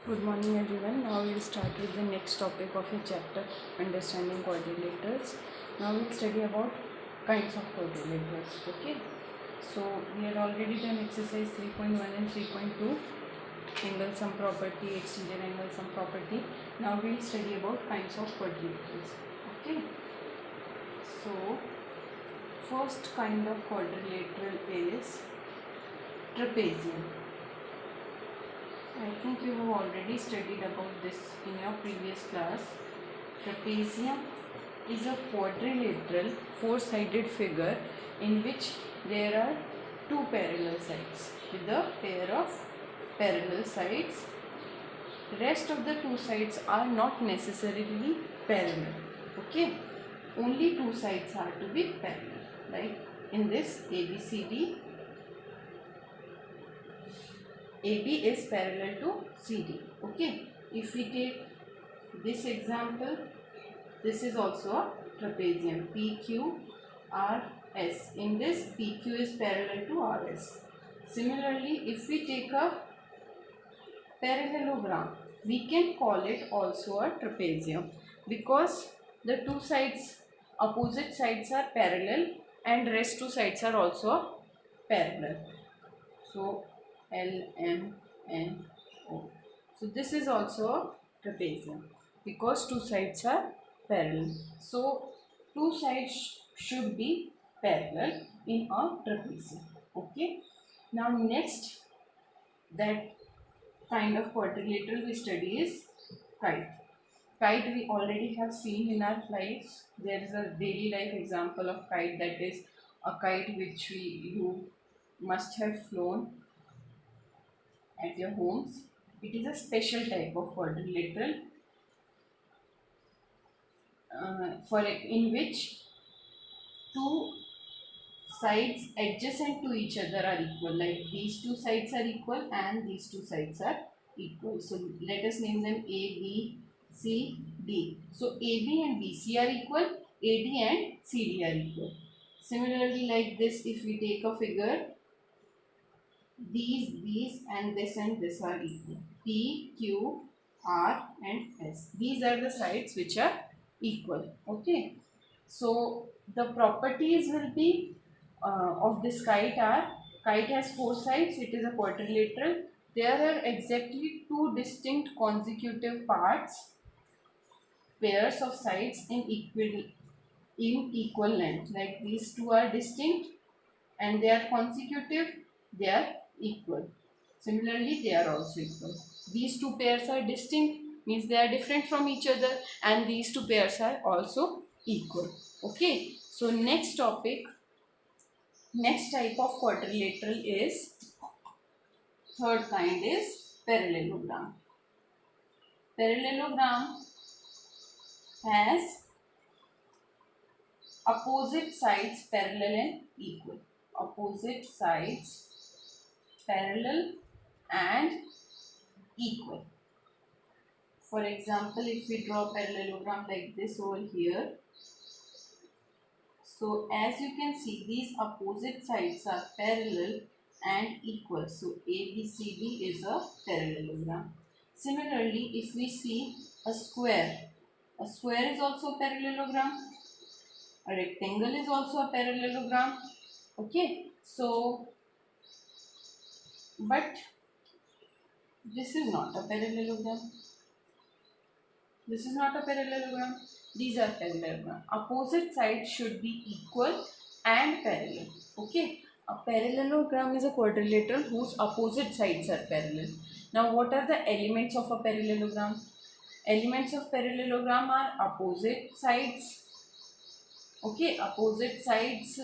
Good morning everyone. Now we'll start with the next topic of your chapter, understanding quadrilaterals. Now we'll study about kinds of quadrilaterals. Okay. So we had already done exercise 3.1 and 3.2, angle sum property, exterior angle sum property. Now we'll study about kinds of quadrilaterals. Okay. So first kind of quadrilateral is trapezium. I think you have already studied about this in your previous class. Trapezium is a quadrilateral four-sided figure in which there are two parallel sides with a pair of parallel sides. The rest of the two sides are not necessarily parallel. Okay, only two sides are to be parallel. Like in this ABCD, AB is parallel to CD. Okay, if we take this example, this is also a trapezium, PQRS. In this, PQ is parallel to RS. Similarly, if we take a parallelogram, we can call it also a trapezium because the two sides, opposite sides are parallel and rest two sides are also parallel. So L, M, N, O. So this is also a trapezium because two sides are parallel. So two sides should be parallel in a trapezium. Okay. Now next that kind of quadrilateral we study is kite. Kite we already have seen in our lives. There is a daily life example of kite, that is a kite which you must have flown at your homes. It is a special type of quadrilateral in which two sides adjacent to each other are equal. Like these two sides are equal and these two sides are equal. So let us name them A, B, C, D. So AB and BC are equal, AD and CD are equal. Similarly, like this, if we take a figure, these and this are equal. P, Q, R and S. These are the sides which are equal. Okay. So the properties will be of this kite are, kite has four sides, it is a quadrilateral. There are exactly two distinct consecutive parts, pairs of sides in equal length. Like these two are distinct and they are consecutive, they are equal. Similarly, they are also equal. These two pairs are distinct, means they are different from each other, and these two pairs are also equal. Okay, so next topic, next type of quadrilateral is, third kind is parallelogram. Parallelogram has opposite sides parallel and equal. Opposite sides parallel and equal. For example, if we draw parallelogram like this over here, so as you can see, these opposite sides are parallel and equal. So ABCD is a parallelogram. Similarly, if we see a square is also a parallelogram. A rectangle is also a parallelogram. Okay, so but this is not a parallelogram. This is not a parallelogram. These are parallelogram. Opposite sides should be equal and parallel. Okay. A parallelogram is a quadrilateral whose opposite sides are parallel. Now, what are the elements of a parallelogram? Elements of parallelogram are opposite sides. Okay, opposite sides,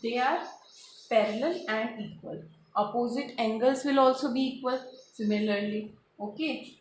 they are parallel and equal. Opposite angles will also be equal similarly. Okay.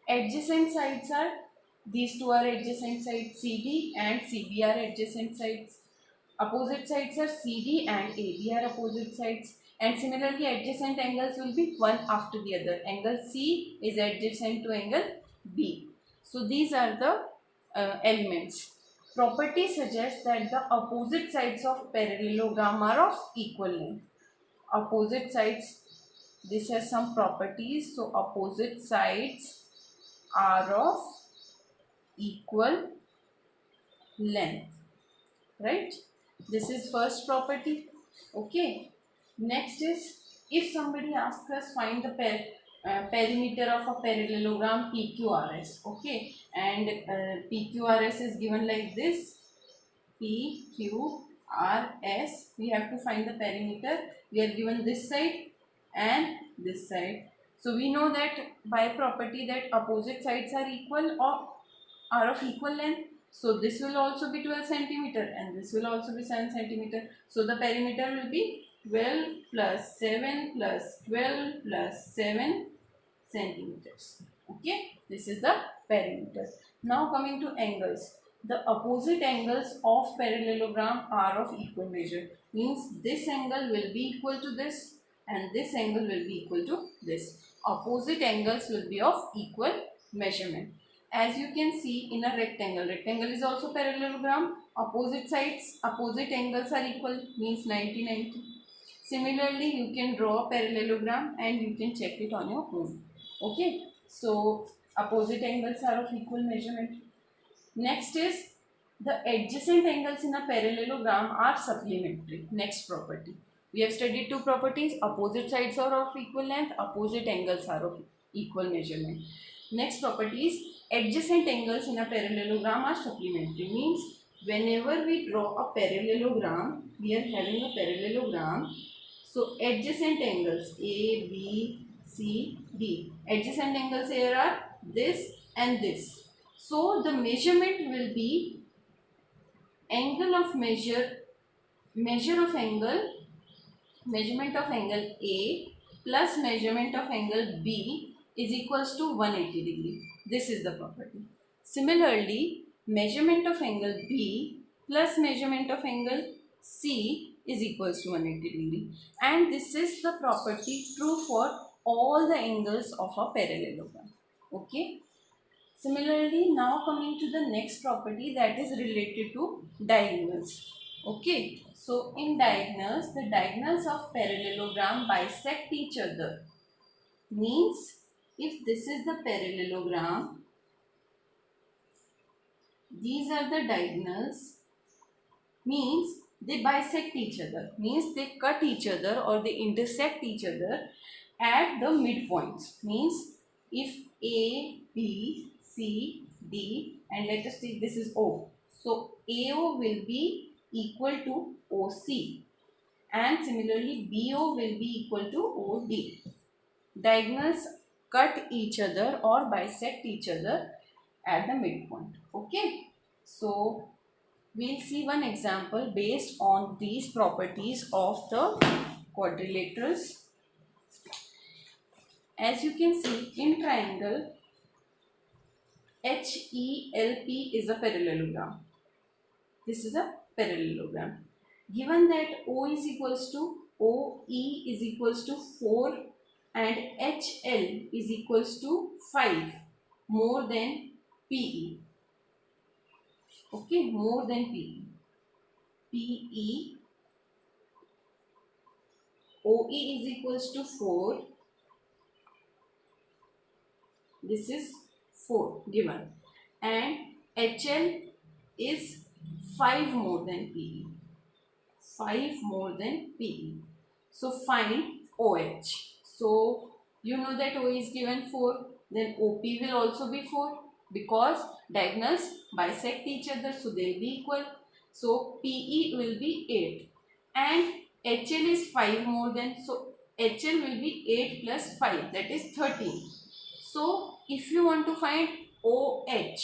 Adjacent sides are, these two are adjacent sides, CD and CB are adjacent sides. Opposite sides are CD and AB are opposite sides. And similarly, adjacent angles will be one after the other. Angle C is adjacent to angle B. So these are the elements. Property suggests that the opposite sides of parallelogram are of equal length. Opposite sides, this has some properties. So opposite sides are of equal length, right? This is first property. Okay. Next is, if somebody asks us find the perimeter of a parallelogram PQRS, okay, and PQRS is given like this, PQRS, we have to find the perimeter. We are given this side and this side. So we know that by property that opposite sides are equal or are of equal length. So this will also be 12 centimeter and this will also be 7 centimeter. So the perimeter will be 12 plus 7 plus 12 plus 7 centimeters. Okay, this is the perimeter. Now coming to angles. The opposite angles of parallelogram are of equal measure. Means this angle will be equal to this and this angle will be equal to this. Opposite angles will be of equal measurement. As you can see in a rectangle, rectangle is also parallelogram. Opposite sides, opposite angles are equal, means 90-90. Similarly, you can draw a parallelogram and you can check it on your own. Okay, so opposite angles are of equal measurement. Next is, the adjacent angles in a parallelogram are supplementary. Next property. We have studied two properties. Opposite sides are of equal length. Opposite angles are of equal measurement. Next property is, adjacent angles in a parallelogram are supplementary. Means whenever we draw a parallelogram, we are having a parallelogram. So adjacent angles A, B, C, D. Adjacent angles here are this and this. So the measurement will be angle of measurement of angle A plus measurement of angle B is equals to 180 degree. This is the property. Similarly, measurement of angle B plus measurement of angle C is equals to 180 degree. And this is the property true for all the angles of a parallelogram. Okay. Similarly, now coming to the next property, that is related to diagonals. Okay, so in diagonals, the diagonals of parallelogram bisect each other. Means if this is the parallelogram, these are the diagonals, means they bisect each other, means they cut each other or they intersect each other at the midpoints. Means if A, B, C, D, and let us take this is O. So AO will be equal to OC and similarly BO will be equal to OD. Diagonals cut each other or bisect each other at the midpoint. Okay. So we'll see one example based on these properties of the quadrilaterals. As you can see in triangle, HELP is a parallelogram. This is a parallelogram. Given that O is equals to OE is equals to 4 and HL is equals to 5 more than PE. Okay, more than PE. PE OE is equals to 4. This is 4 given. And HL is 5 more than PE. 5 more than PE. So find OH. So you know that O is given 4. Then OP will also be 4 because diagonals bisect each other. So they will be equal. So PE will be 8. And HL is 5 more than. So HL will be 8 plus 5. That is 13. So if you want to find OH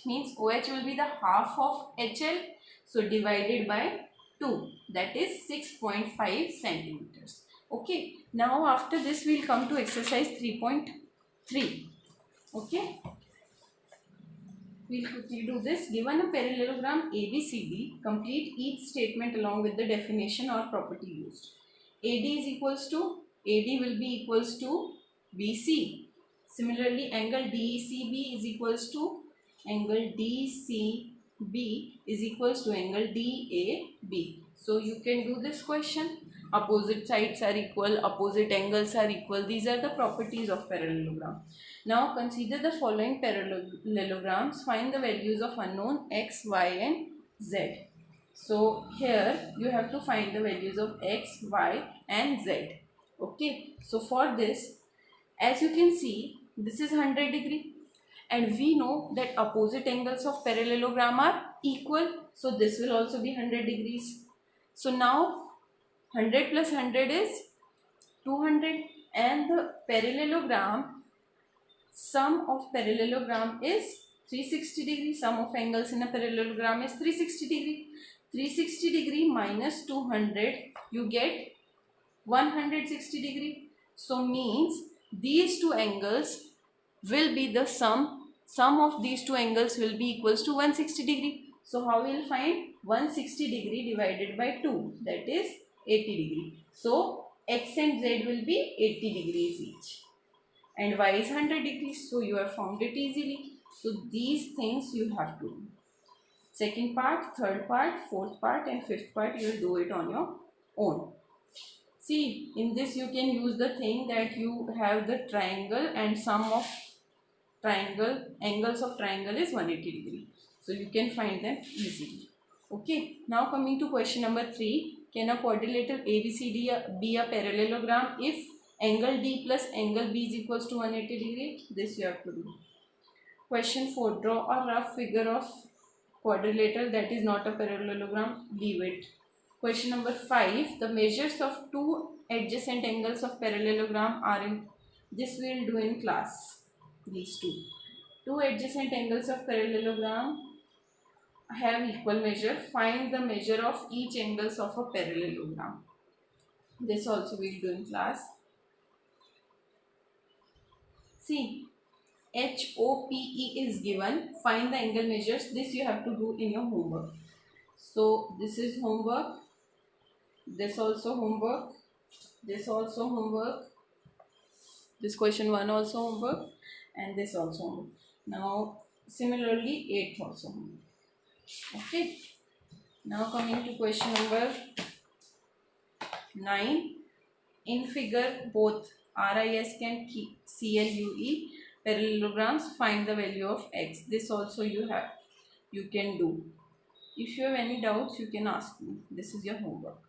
means OH will be the half of HL. So divided by 2, that is 6.5 centimeters. Okay. Now after this we will come to exercise 3.3. Okay. We will quickly do this. Given a parallelogram ABCD, complete each statement along with the definition or property used. AD will be equals to BC. Similarly, angle DCB is equals to angle DCA B is equals to angle DAB. So you can do this question. Opposite sides are equal, opposite angles are equal. These are the properties of parallelogram. Now consider the following parallelograms. Find the values of unknown x, y and z. So here you have to find the values of x, y and z. Okay. So for this, as you can see, this is 100 degree and we know that opposite angles of parallelogram are equal. So this will also be 100 degrees. So now 100 plus 100 is 200 and the parallelogram, sum of parallelogram is 360 degree. Sum of angles in a parallelogram is 360 degree. 360 degree minus 200, you get 160 degree. So means these two angles will be the sum of these two angles will be equals to 160 degree. So how we will find 160 degree divided by 2, that is 80 degree. So x and z will be 80 degrees each and y is 100 degrees. So you have found it easily. So these things you have to do. Second part, third part, fourth part and fifth part, you will do it on your own. See, in this you can use the thing that you have the triangle and sum of triangle, angles of triangle is 180 degree. So you can find them easily. Okay. Now coming to question number 3. Can a quadrilateral ABCD be a parallelogram if angle D plus angle B is equals to 180 degree? This you have to do. Question 4. Draw a rough figure of quadrilateral that is not a parallelogram. Leave it. Question number 5. The measures of two adjacent angles of parallelogram are in. This we will do in class. These two adjacent angles of parallelogram have equal measure. Find the measure of each angles of a parallelogram. This also we will do in class. See, HOPE is given. Find the angle measures. This you have to do in your homework. So this is homework. This also homework. This also homework. This question 1 also homework. And this also homework. Now similarly 8th also homework. Okay. Now coming to question number 9. In figure both RISK and CLUE parallelograms, find the value of x. This also you can do. If you have any doubts, you can ask me. This is your homework.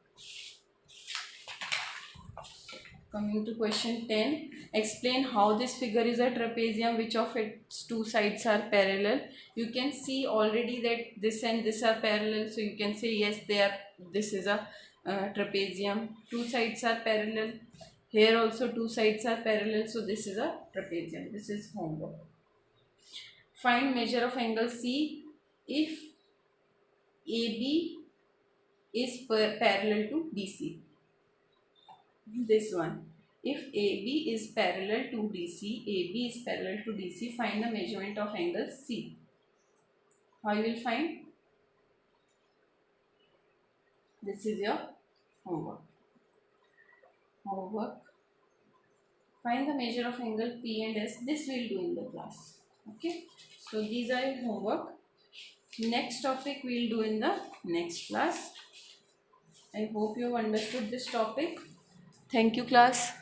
Coming to question 10. Explain how this figure is a trapezium, which of its two sides are parallel. You can see already that this and this are parallel. So you can say yes, they are. This is a trapezium. Two sides are parallel. Here also two sides are parallel. So this is a trapezium. This is homework. Find measure of angle C if AB is parallel to DC. This one. If AB is parallel to DC, AB is parallel to DC, find the measurement of angle C. How you will find? This is your homework. Find the measure of angle P and S. This we will do in the class. Okay. So these are your homework. Next topic we will do in the next class. I hope you have understood this topic. Thank you, class.